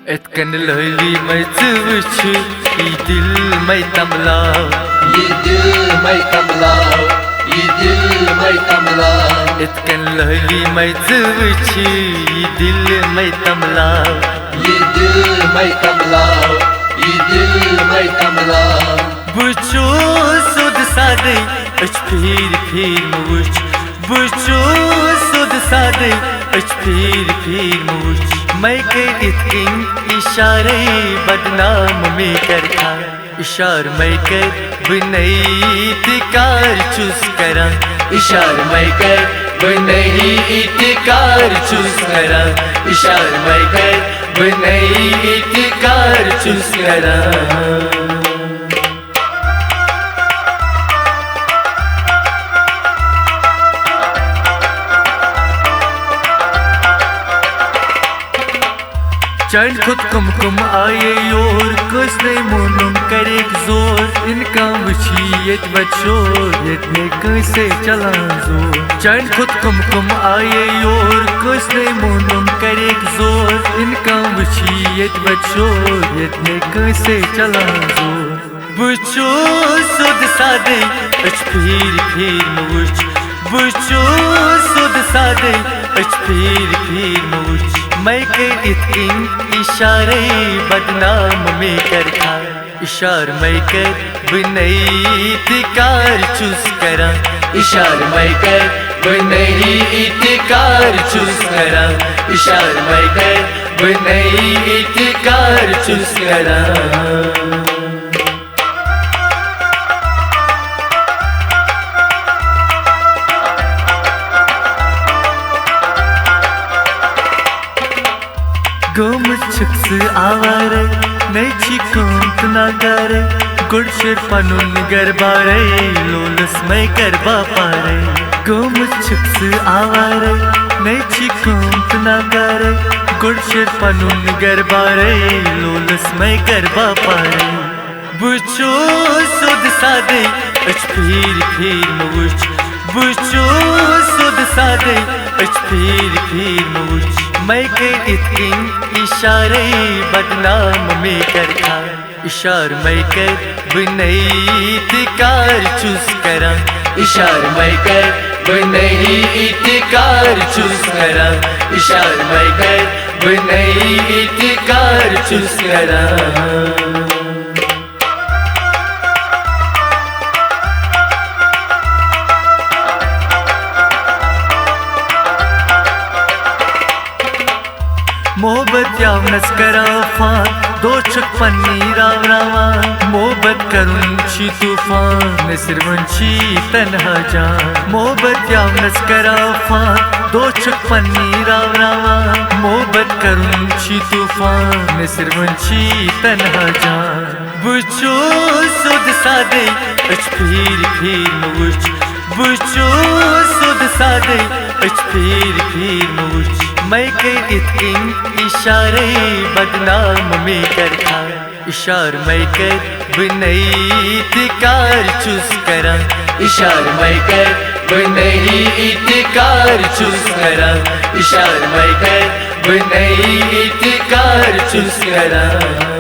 اتكن لهلي ما يتوش يدل ما يتملا يدل ما يتملا يدل ما يتملا اتكن لهلي ما يتوش يدل ما يتملا يدل ما يتملا يدل ما يتملا بچو سود سادي اچ پھیر پھیر موچ بچو سود سادي اچ پھیر پھیر موچ मैं के इतकिन इशारे बदनाम में करता इशार मैं कर बनई तिकार चूस करा इशार मैं कर बनई तिकार चूस करा इशार मैं कर बनई तिकार चूस करा चंद खुद कुमकुम आये योर कस नहीं मोनुम करे जोर इनका वशीयत बचोर इतने कैसे चला जोर चंद खुद कुमकुम आये योर कस नहीं मोनुम करे जोर इनका वशीयत बचोर इतने कैसे चला जोर बचो सुद सादे अच फिर फिर मुझ बचो सुद सादे अच फिर फिर मुझ मैं के इतकिन इशारे बदनाम में करता इशार मैं कर बनई तिकार चूस करा इशार मैं कर बनई तिकार चूस करा इशार मैं कर बनई तिकार चूस करा गोम छुक्स आवारे नैची कोंत नागारे गुड़शर पनुन गरबारे लोलस मैं गरबा पारे गोम छुक्स आवारे नैची कोंत नागारे गुड़शर पनुन गरबारे लोलस मैं गरबा पारे बुचो सुद सादे अच फिर फिर मुझ बुचो सुद सादे अच फिर फिर मुझ मैं के इतकिन इशारे बदनाम में करता इशार मैं कर बनई तिकार चूस करा इशार मैं कर बनई तिकार चूस करा इशार मैं कर बनई तिकार चूस करा मोहब्बत यावनस करा फान दो छक पन्नी राव रावा मोहब्बत करुंची तूफान नसरवंची तन्हा जान मोहब्बत यावनस करा फान दो छक पन्नी राव रावा मोहब्बत करुंची तूफान नसरवंची तन्हा जान बुचो सुद सादे अच फिर फिर मुझ बुचो सुद सादे अच फिर फिर मुझ मैं के इतकिन इशारे बदनाम में करता इशार मैं कर बनई तिकार चूस करा इशार मैं कर बनई तिकार चूस करा इशार मैं कर बनई तिकार चूस करा